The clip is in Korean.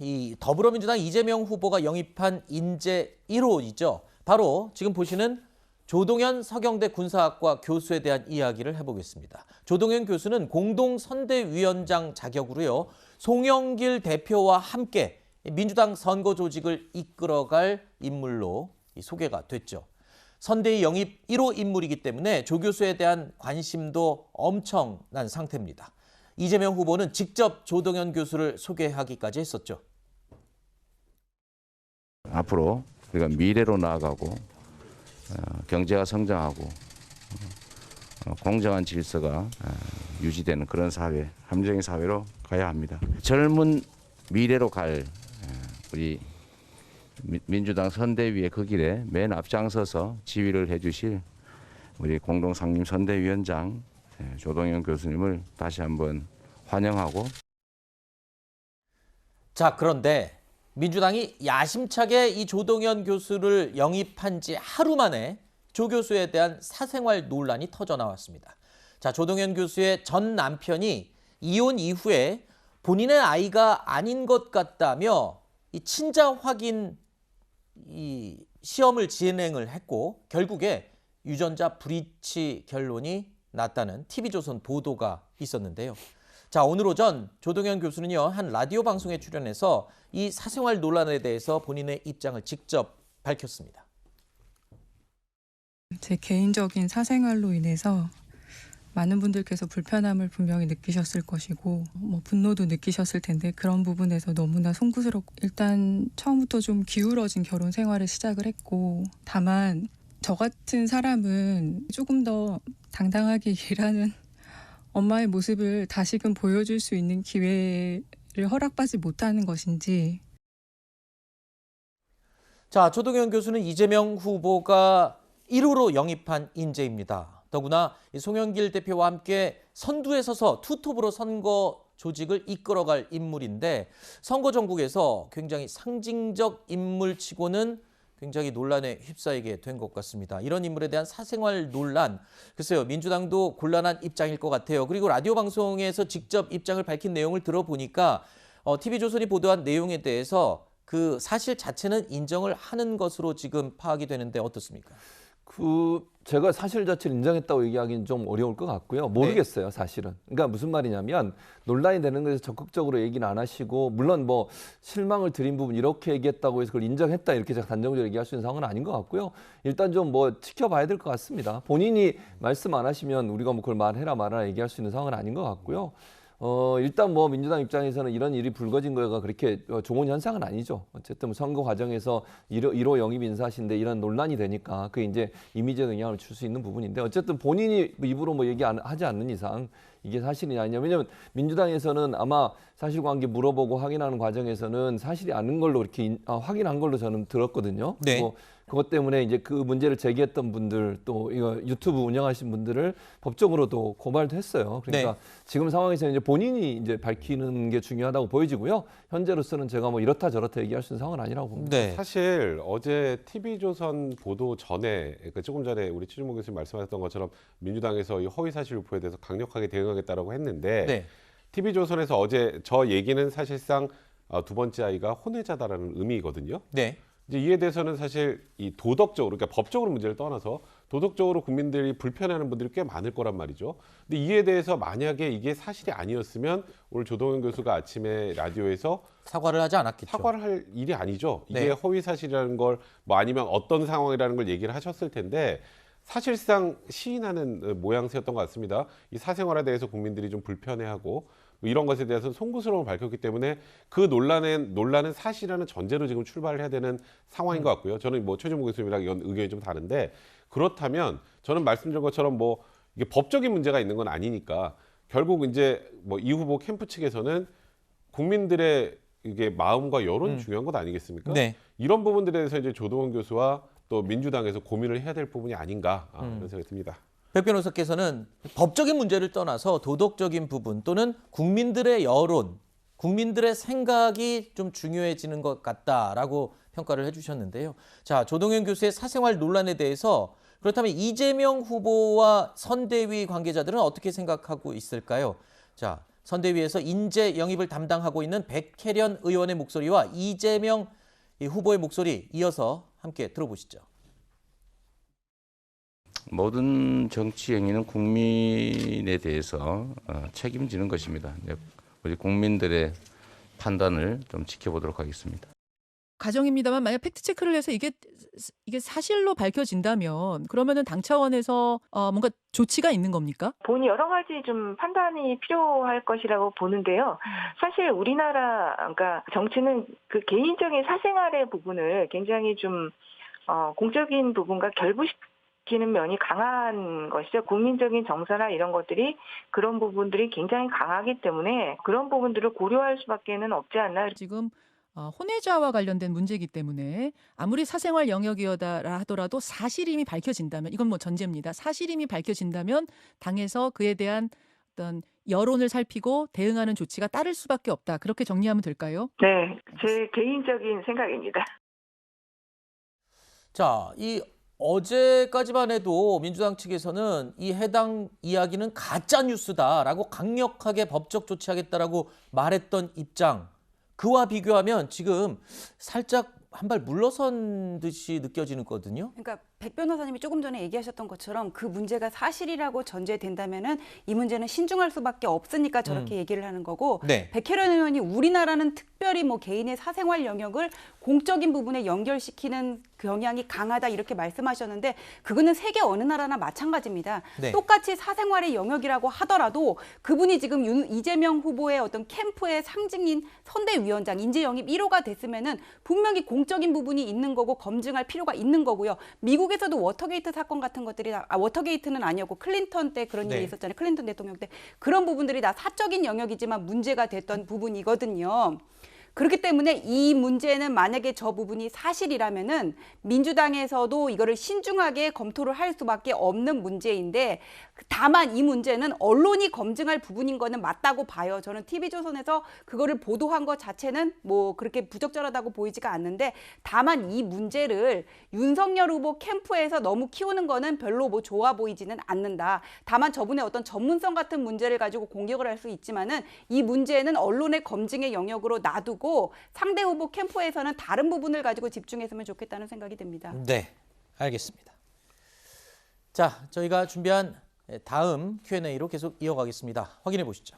이 더불어민주당 이재명 후보가 영입한 인재 1호이죠. 바로 지금 보시는 조동현 서경대 군사학과 교수에 대한 이야기를 해보겠습니다. 조동현 교수는 공동선대위원장 자격으로요. 송영길 대표와 함께 민주당 선거 조직을 이끌어갈 인물로 소개가 됐죠. 선대위 영입 1호 인물이기 때문에 조 교수에 대한 관심도 엄청난 상태입니다. 이재명 후보는 직접 조동현 교수를 소개하기까지 했었죠. 앞으로 우리가 미래로 나아가고 경제가 성장하고 공정한 질서가 유지되는 그런 사회, 합리적인 사회로 가야 합니다. 젊은 미래로 갈 우리 민주당 선대위의 그 길에 맨 앞장서서 지휘를 해주실 우리 공동상임선대위원장 조동현 교수님을 다시 한번 환영하고. 자, 그런데 민주당이 야심차게 이 조동현 교수를 영입한 지 하루 만에 조 교수에 대한 사생활 논란이 터져 나왔습니다. 자, 조동현 교수의 전 남편이 이혼 이후에 본인의 아이가 아닌 것 같다며 이 친자 확인 시험을 진행을 했고 결국에 유전자 불일치 결론이 났다는 TV조선 보도가 있었는데요. 자, 오늘 오전 조동현 교수는요, 한 라디오 방송에 출연해서 이 사생활 논란에 대해서 본인의 입장을 직접 밝혔습니다. 제 개인적인 사생활로 인해서 많은 분들께서 불편함을 분명히 느끼셨을 것이고 분노도 느끼셨을 텐데 그런 부분에서 너무나 송구스럽고 일단 처음부터 좀 기울어진 결혼 생활을 시작을 했고 다만 저 같은 사람은 조금 더 당당하게 일하는 엄마의 모습을 다시금 보여줄 수 있는 기회를 허락받지 못하는 것인지. 자, 조동현 교수는 이재명 후보가 1호로 영입한 인재입니다. 더구나 송영길 대표와 함께 선두에 서서 투톱으로 선거 조직을 이끌어갈 인물인데 선거 전국에서 굉장히 상징적 인물치고는 굉장히 논란에 휩싸이게 된 것 같습니다. 이런 인물에 대한 사생활 논란, 글쎄요, 민주당도 곤란한 입장일 것 같아요. 그리고 라디오 방송에서 직접 입장을 밝힌 내용을 들어보니까 TV조선이 보도한 내용에 대해서 그 사실 자체는 인정을 하는 것으로 지금 파악이 되는데 어떻습니까? 제가 사실 자체를 인정했다고 얘기하기는 좀 어려울 것 같고요. 모르겠어요, 사실은. 그러니까 무슨 말이냐면 논란이 되는 것에서 적극적으로 얘기는 안 하시고 물론 실망을 드린 부분 이렇게 얘기했다고 해서 그걸 인정했다 이렇게 제가 단정적으로 얘기할 수 있는 상황은 아닌 것 같고요. 일단 좀 지켜봐야 될 것 같습니다. 본인이 말씀 안 하시면 우리가 그걸 말해라 말아라 얘기할 수 있는 상황은 아닌 것 같고요. 일단 민주당 입장에서는 이런 일이 불거진 거가 그렇게 좋은 현상은 아니죠. 어쨌든 선거 과정에서 1호 영입 인사신데 이런 논란이 되니까 그게 이제 이미지에 영향을 줄 수 있는 부분인데 어쨌든 본인이 입으로 하지 않는 이상 이게 사실이냐 아니냐. 왜냐하면 민주당에서는 아마 사실관계 물어보고 확인하는 과정에서는 사실이 아닌 걸로 이렇게 확인한 걸로 저는 들었거든요. 네. 그것 때문에 이제 그 문제를 제기했던 분들 또 이거 유튜브 운영하신 분들을 법적으로도 고발도 했어요. 그러니까 지금 상황에서 이제 본인이 이제 밝히는 게 중요하다고 보여지고요. 현재로서는 제가 이렇다 저렇다 얘기할 수 있는 상황은 아니라고 봅니다. 네. 사실 어제 TV조선 보도 전에 조금 전에 우리 최준목 교수님 말씀하셨던 것처럼 민주당에서 이 허위 사실 유포에 대해서 강력하게 대응하겠다라고 했는데 TV조선에서 어제 저 얘기는 사실상 두 번째 아이가 혼외자다라는 의미거든요. 네. 이제 이에 대해서는 사실 이 도덕적으로, 그러니까 법적으로 문제를 떠나서 도덕적으로 국민들이 불편해하는 분들이 꽤 많을 거란 말이죠. 근데 이에 대해서 만약에 이게 사실이 아니었으면 오늘 조동현 교수가 아침에 라디오에서 사과를 하지 않았겠죠. 사과를 할 일이 아니죠. 이게 허위 사실이라는 걸 아니면 어떤 상황이라는 걸 얘기를 하셨을 텐데 사실상 시인하는 모양새였던 것 같습니다. 이 사생활에 대해서 국민들이 좀 불편해하고 이런 것에 대해서 송구스러움을 밝혔기 때문에 그 논란은 사실이라는 전제로 지금 출발을 해야 되는 상황인 것 같고요. 저는 최준목 교수님이랑 이건 의견이 좀 다른데 그렇다면 저는 말씀드린 것처럼 이게 법적인 문제가 있는 건 아니니까 결국 이제 이 후보 캠프 측에서는 국민들의 이게 마음과 여론이 중요한 것 아니겠습니까? 네. 이런 부분들에 대해서 이제 조동현 교수와 또 민주당에서 고민을 해야 될 부분이 아닌가 이런 생각이 듭니다. 백 변호사께서는 법적인 문제를 떠나서 도덕적인 부분 또는 국민들의 여론, 국민들의 생각이 좀 중요해지는 것 같다라고 평가를 해주셨는데요. 자, 조동현 교수의 사생활 논란에 대해서 그렇다면 이재명 후보와 선대위 관계자들은 어떻게 생각하고 있을까요? 자, 선대위에서 인재 영입을 담당하고 있는 백혜련 의원의 목소리와 이재명 후보의 목소리 이어서 함께 들어보시죠. 모든 정치 행위는 국민에 대해서 책임지는 것입니다. 우리 국민들의 판단을 좀 지켜보도록 하겠습니다. 가정입니다만 만약 팩트 체크를 해서 이게 사실로 밝혀진다면 그러면은 당 차원에서 뭔가 조치가 있는 겁니까? 본이 여러 가지 좀 판단이 필요할 것이라고 보는데요. 사실 우리나라 그러니까 정치는 그 개인적인 사생활의 부분을 굉장히 좀 공적인 부분과 결부시키는 면이 강한 것이죠. 국민적인 정서나 이런 것들이 그런 부분들이 굉장히 강하기 때문에 그런 부분들을 고려할 수밖에는 없지 않나. 지금 혼외자와 관련된 문제이기 때문에 아무리 사생활 영역이었다 하더라도 사실임이 밝혀진다면 이건 뭐 전제입니다. 사실임이 밝혀진다면 당에서 그에 대한 어떤 여론을 살피고 대응하는 조치가 따를 수밖에 없다. 그렇게 정리하면 될까요? 네, 제 개인적인 생각입니다. 자, 이 어제까지만 해도 민주당 측에서는 이 해당 이야기는 가짜 뉴스다라고 강력하게 법적 조치하겠다라고 말했던 입장. 그와 비교하면 지금 살짝 한 발 물러선 듯이 느껴지거든요. 그러니까 백 변호사님이 조금 전에 얘기하셨던 것처럼 그 문제가 사실이라고 전제된다면은 이 문제는 신중할 수밖에 없으니까 저렇게 얘기를 하는 거고 네. 백혜련 의원이 우리나라는 특별히 뭐 개인의 사생활 영역을 공적인 부분에 연결시키는 경향이 강하다 이렇게 말씀하셨는데 그거는 세계 어느 나라나 마찬가지입니다. 네. 똑같이 사생활의 영역이라고 하더라도 그분이 지금 이재명 후보의 어떤 캠프의 상징인 선대위원장 인재 영입 1호가 됐으면은 분명히 공적인 부분이 있는 거고 검증할 필요가 있는 거고요. 미국에서도 워터게이트 사건 같은 것들이 워터게이트는 아니었고 클린턴 때 그런 네. 일이 있었잖아요. 클린턴 대통령 때 그런 부분들이 다 사적인 영역이지만 문제가 됐던 부분이거든요. 그렇기 때문에 이 문제는 만약에 저 부분이 사실이라면은 민주당에서도 이거를 신중하게 검토를 할 수밖에 없는 문제인데 다만 이 문제는 언론이 검증할 부분인 거는 맞다고 봐요. 저는 TV조선에서 그거를 보도한 것 자체는 뭐 그렇게 부적절하다고 보이지가 않는데 다만 이 문제를 윤석열 후보 캠프에서 너무 키우는 거는 별로 뭐 좋아 보이지는 않는다. 다만 저분의 어떤 전문성 같은 문제를 가지고 공격을 할 수 있지만은 이 문제는 언론의 검증의 영역으로 놔두고 상대 후보 캠프에서는 다른 부분을 가지고 집중했으면 좋겠다는 생각이 듭니다. 네, 알겠습니다. 자, 저희가 준비한 다음 Q&A로 계속 이어가겠습니다. 확인해 보시죠.